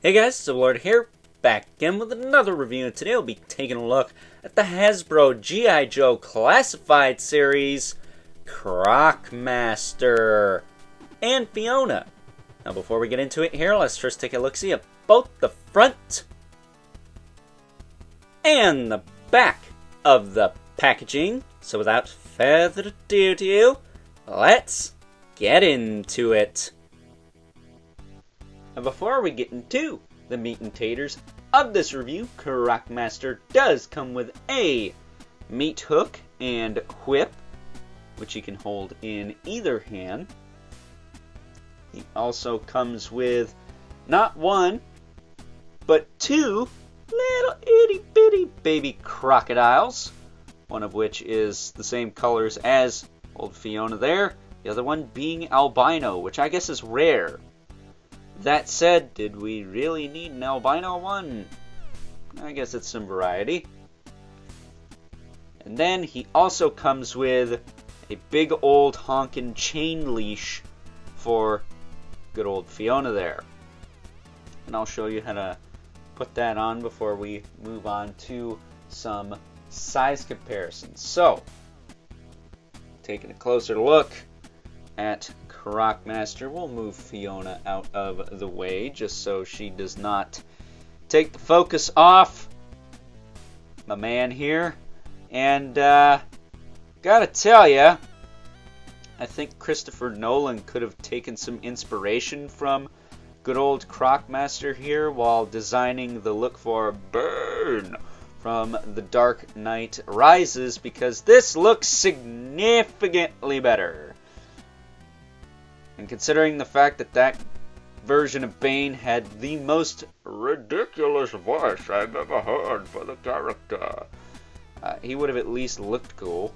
Hey guys, Lord here, back again with another review, and today we'll be taking a look at the Hasbro G.I. Joe Classified Series, Crocmaster and Fiona. Now before we get into it here, let's first take a look-see at both the front and the back of the packaging. So without further ado, let's get into it. And before we get into the meat and taters of this review, Crocmaster does come with a meat hook and whip, which you can hold in either hand. He also comes with not one, but two little itty bitty baby crocodiles, one of which is the same colors as old Fiona there, the other one being albino, which I guess is rare. That said, did we really need an albino one? I guess it's some variety. And then he also comes with a big old honkin' chain leash for good old Fiona there. And I'll show you how to put that on before we move on to some size comparisons. So, taking a closer look at Crocmaster, we'll move Fiona out of the way just so she does not take the focus off my man here. And gotta tell ya, I think Christopher Nolan could have taken some inspiration from good old Crocmaster here while designing the look for Burn from The Dark Knight Rises, because this looks significantly better. And considering the fact that that version of Bane had the most ridiculous voice I've ever heard for the character, he would have at least looked cool.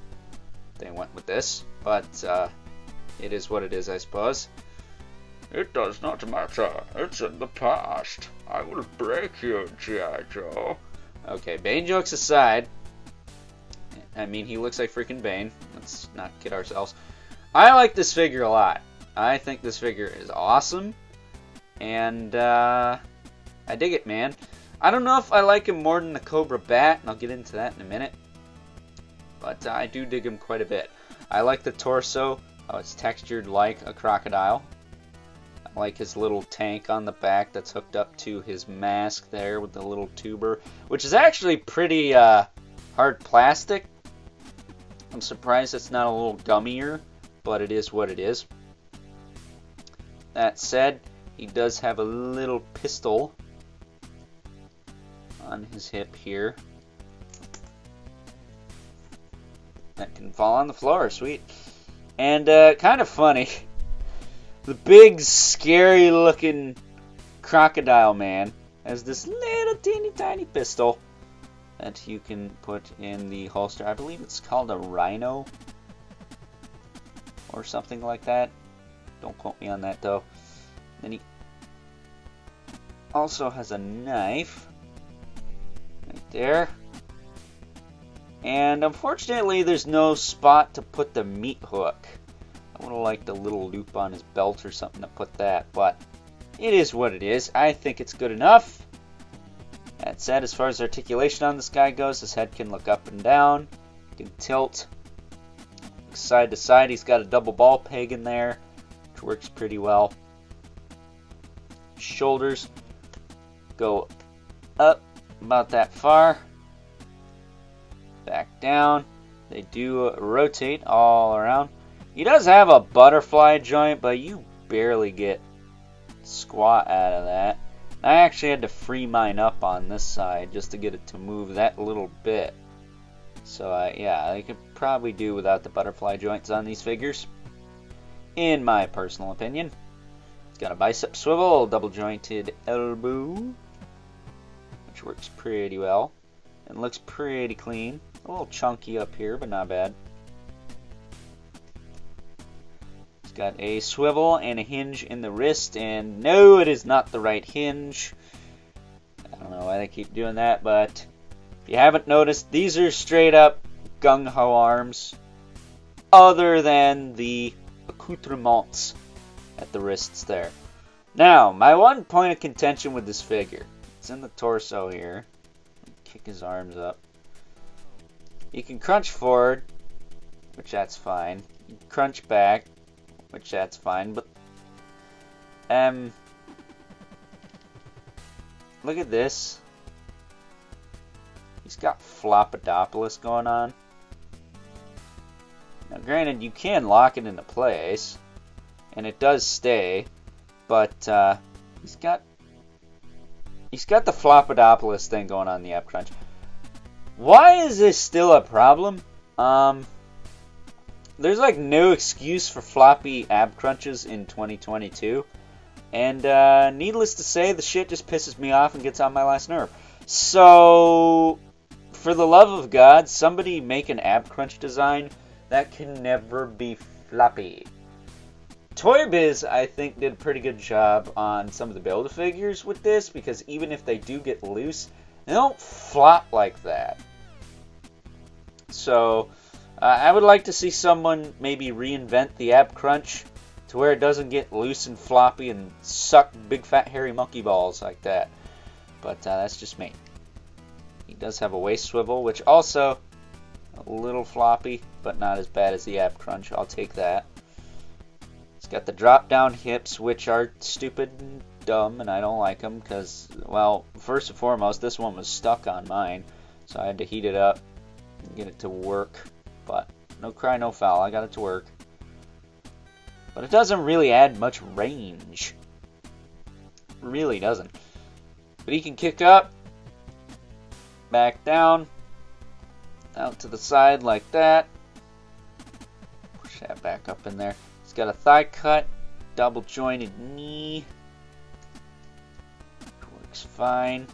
They went with this, but it is what it is, I suppose. It does not matter. It's in the past. I will break you, G.I. Joe. Okay, Bane jokes aside, I mean, he looks like freaking Bane. Let's not kid ourselves. I like this figure a lot. I think this figure is awesome, and I dig it, man. I don't know if I like him more than the Cobra Bat, and I'll get into that in a minute, but I do dig him quite a bit. I like the torso. Oh, it's textured like a crocodile. I like his little tank on the back that's hooked up to his mask there with the little tuber, which is actually pretty hard plastic. I'm surprised it's not a little gummier, but it is what it is. That said, he does have a little pistol on his hip here that can fall on the floor. Sweet. And kind of funny, the big scary looking crocodile man has this little teeny tiny pistol that you can put in the holster. I believe it's called a rhino or something like that. Don't quote me on that though. Then he also has a knife right there. And unfortunately there's no spot to put the meat hook. I would have liked a little loop on his belt or something to put that, but it is what it is. I think it's good enough. That said, as far as articulation on this guy goes, his head can look up and down. He can tilt side to side. He's got a double ball peg in there, which works pretty well. Shoulders go up about that far, back down. They do rotate all around. He does have a butterfly joint, but you barely get squat out of that. I actually had to free mine up on this side just to get it to move that little bit. So yeah, I could probably do without the butterfly joints on these figures, in my personal opinion. It's got a bicep swivel, double jointed elbow, which works pretty well and looks pretty clean. A little chunky up here, but not bad. It's got a swivel and a hinge in the wrist, and no, it is not the right hinge. I don't know why they keep doing that, but if you haven't noticed, these are straight up gung-ho arms, other than the accoutrements at the wrists there. Now, my one point of contention with this figure. It's in the torso here. Kick his arms up. You can crunch forward, which that's fine. You can crunch back, which that's fine. But, look at this. He's got Flopodopoulos going on. Now, granted, you can lock it into place, and it does stay. But he's got the Flopodopoulos thing going on in the ab crunch. Why is this still a problem? There's like no excuse for floppy ab crunches in 2022, and needless to say, the shit just pisses me off and gets on my last nerve. So, for the love of God, somebody make an ab crunch design that can never be floppy. Toy Biz, I think, did a pretty good job on some of the Build-A-Figures with this, because even if they do get loose, they don't flop like that. So, I would like to see someone maybe reinvent the ab crunch to where it doesn't get loose and floppy and suck big fat hairy monkey balls like that. But that's just me. He does have a waist swivel, which also a little floppy, but not as bad as the ab crunch. I'll take that. It's got the drop down hips, which are stupid and dumb, and I don't like them because, well, first and foremost, this one was stuck on mine, so I had to heat it up and get it to work. But no cry, no foul. I got it to work. But it doesn't really add much range. It really doesn't. But he can kick up, back down, out to the side like that. Push that back up in there. He's got a thigh cut, double jointed knee. Works fine.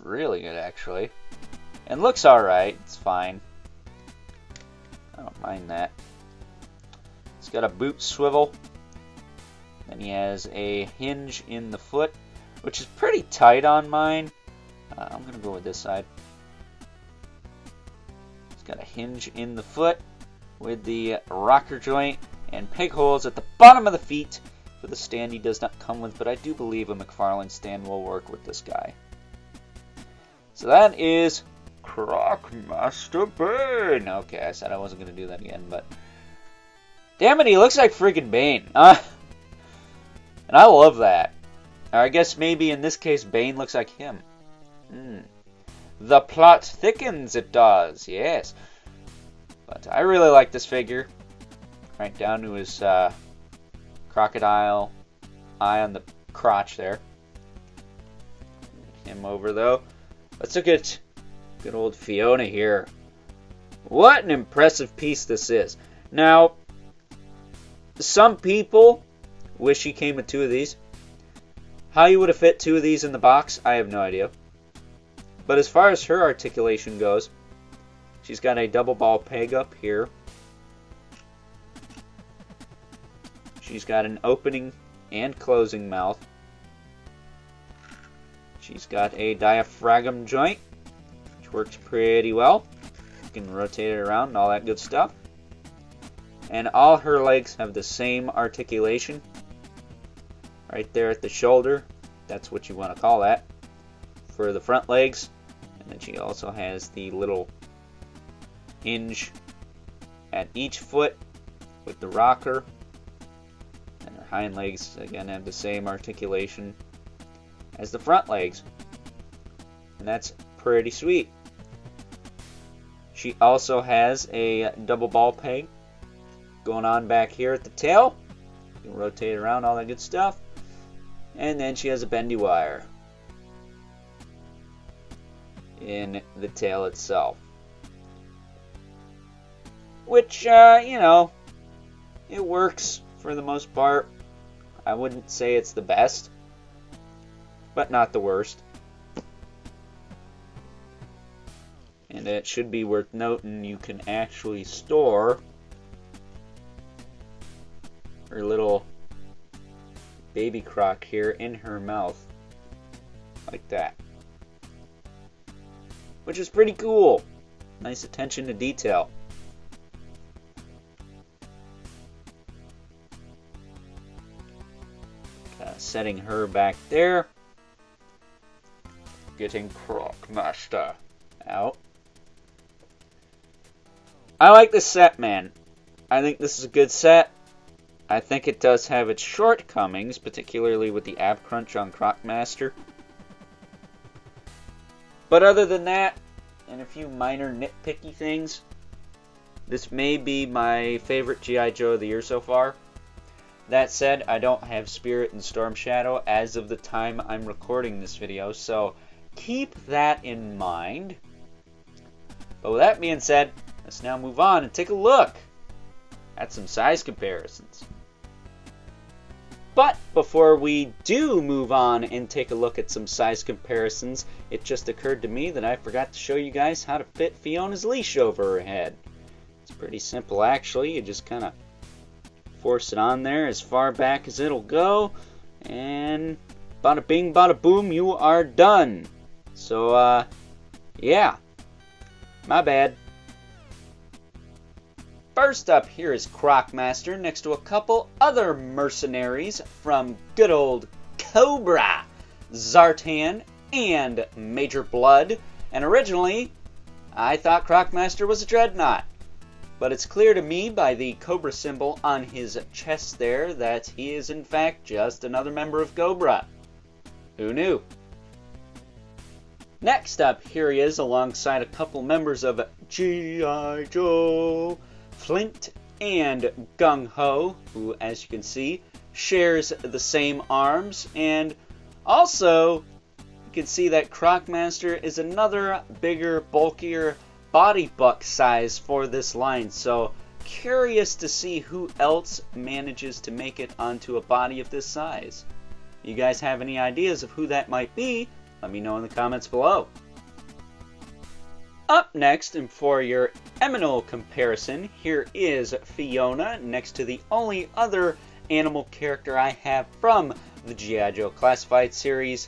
Really good, actually. And looks alright. It's fine. I don't mind that. He's got a boot swivel. Then he has a hinge in the foot, which is pretty tight on mine. I'm going to go with this side. He's got a hinge in the foot with the rocker joint and peg holes at the bottom of the feet for the stand he does not come with, but I do believe a McFarlane stand will work with this guy. So that is Crocmaster Bane. Okay, I said I wasn't going to do that again, but damn it, he looks like friggin' Bane. And I love that. Or I guess maybe in this case Bane looks like him. The plot thickens, it does, yes. But I really like this figure. Right down to his crocodile eye on the crotch there. Him over though. Let's look at good old Fiona here. What an impressive piece this is. Now, some people wish he came with two of these. How you would have fit two of these in the box, I have no idea. But as far as her articulation goes, she's got a double ball peg up here. She's got an opening and closing mouth. She's got a diaphragm joint, which works pretty well. You can rotate it around and all that good stuff. And all her legs have the same articulation. Right there at the shoulder. That's what you want to call that. For the front legs. And then she also has the little hinge at each foot with the rocker. And her hind legs, again, have the same articulation as the front legs. And that's pretty sweet. She also has a double ball peg going on back here at the tail. You can rotate around, all that good stuff. And then she has a bendy wire in the tail itself. Which, you know, it works for the most part. I wouldn't say it's the best, but not the worst. And it should be worth noting you can actually store her little baby croc here in her mouth like that, which is pretty cool. Nice attention to detail. setting her back there. Getting Crocmaster out. I like this set, man. I think this is a good set. I think it does have its shortcomings, particularly with the ab crunch on Crocmaster. But other than that, and a few minor nitpicky things, this may be my favorite G.I. Joe of the year so far. That said, I don't have Spirit and Storm Shadow as of the time I'm recording this video, so keep that in mind. But with that being said, let's now move on and take a look at some size comparisons. But before we do move on and take a look at some size comparisons, it just occurred to me that I forgot to show you guys how to fit Fiona's leash over her head. It's pretty simple actually. You just kind of force it on there as far back as it'll go, and bada bing bada boom, you are done. So yeah, my bad. First up here is Crocmaster next to a couple other mercenaries from good old Cobra, Zartan, and Major Blood. And originally, I thought Crocmaster was a Dreadnought. But it's clear to me by the Cobra symbol on his chest there that he is in fact just another member of Cobra. Who knew? Next up, here he is alongside a couple members of G.I. Joe, Flint and Gung Ho, who, as you can see, shares the same arms. And also, you can see that Crocmaster is another bigger, bulkier body buck size for this line. So, curious to see who else manages to make it onto a body of this size. You guys have any ideas of who that might be? Let me know in the comments below. Up next, and for your Eminal comparison, here is Fiona next to the only other animal character I have from the G.I. Joe Classified series,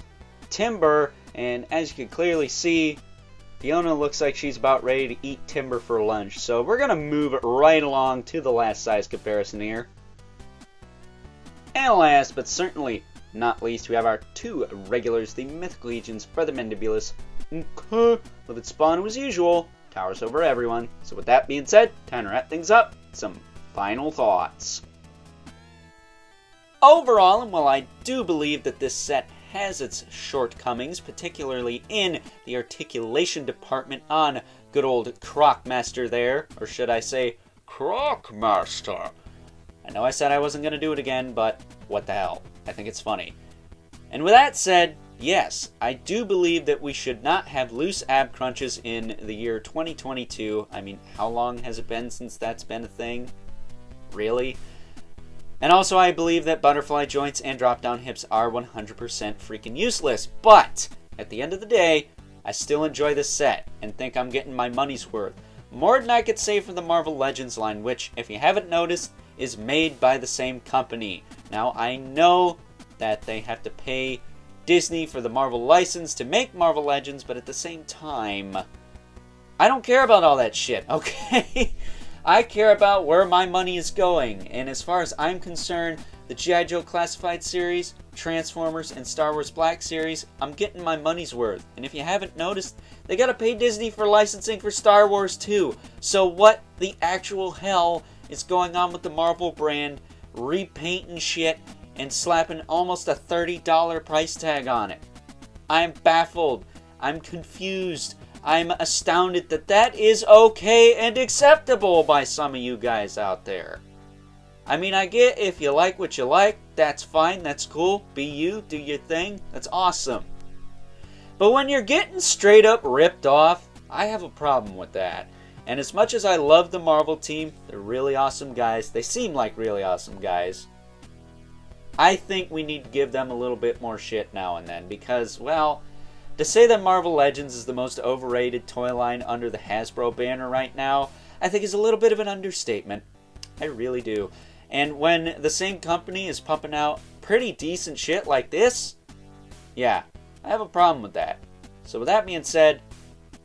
Timber. And as you can clearly see, Fiona looks like she's about ready to eat Timber for lunch. So we're going to move right along to the last size comparison here. And last, but certainly not least, we have our two regulars, the Mythic Legions, Brother Mandibulus, with its spawn as usual, towers over everyone. So with that being said, time to wrap things up. Some final thoughts. Overall, and while I do believe that this set has its shortcomings, particularly in the articulation department on good old Crocmaster there, or should I say Crocmaster. I know I said I wasn't going to do it again, but what the hell. I think it's funny. And with that said, yes, I do believe that we should not have loose ab crunches in the year 2022. I mean, how long has it been since that's been a thing? Really? And also, I believe that butterfly joints and drop-down hips are 100% freaking useless. But, at the end of the day, I still enjoy this set and think I'm getting my money's worth. More than I could say for the Marvel Legends line, which, if you haven't noticed, is made by the same company. Now, I know that they have to pay Disney for the Marvel license to make Marvel Legends, but at the same time, I don't care about all that shit, okay? I care about where my money is going, and as far as I'm concerned, the G.I. Joe Classified series, Transformers, and Star Wars Black series, I'm getting my money's worth. And if you haven't noticed, they gotta pay Disney for licensing for Star Wars too. So what the actual hell is going on with the Marvel brand repainting shit and slapping almost a $30 price tag on it? I'm baffled. I'm confused. I'm astounded that that is okay and acceptable by some of you guys out there. I mean, I get if you like what you like, that's fine, that's cool. Be you, do your thing, that's awesome. But when you're getting straight up ripped off, I have a problem with that. And as much as I love the Marvel team, they're really awesome guys. They seem like really awesome guys. I think we need to give them a little bit more shit now and then because, well, to say that Marvel Legends is the most overrated toy line under the Hasbro banner right now, I think is a little bit of an understatement. I really do. And when the same company is pumping out pretty decent shit like this, yeah, I have a problem with that. So with that being said,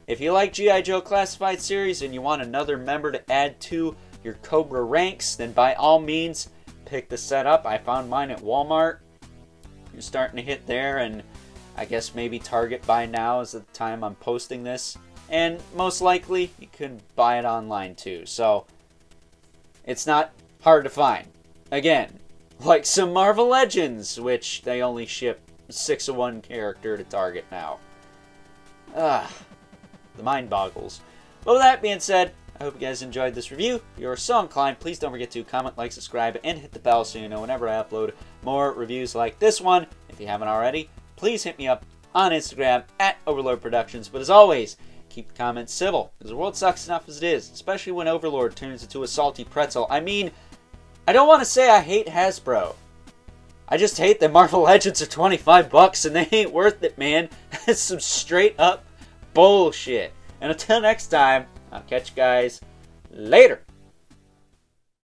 if you like G.I. Joe Classified series and you want another member to add to your Cobra ranks, then by all means, pick the set up. I found mine at Walmart. you're starting to hit there, and I guess maybe Target by now is the time I'm posting this. And most likely, you could buy it online too. So, it's not hard to find. Again, like some Marvel Legends, which they only ship 6 of one character to Target now. The mind boggles. But with that being said, I hope you guys enjoyed this review. If you're so inclined, please don't forget to comment, like, subscribe, and hit the bell so you know whenever I upload more reviews like this one. If you haven't already, please hit me up on Instagram at Overlord Productions. But as always, keep the comments civil, because the world sucks enough as it is, especially when Overlord turns into a salty pretzel. I mean, I don't want to say I hate Hasbro. I just hate that Marvel Legends are $25 and they ain't worth it, man. That's some straight up bullshit. And until next time, I'll catch you guys later.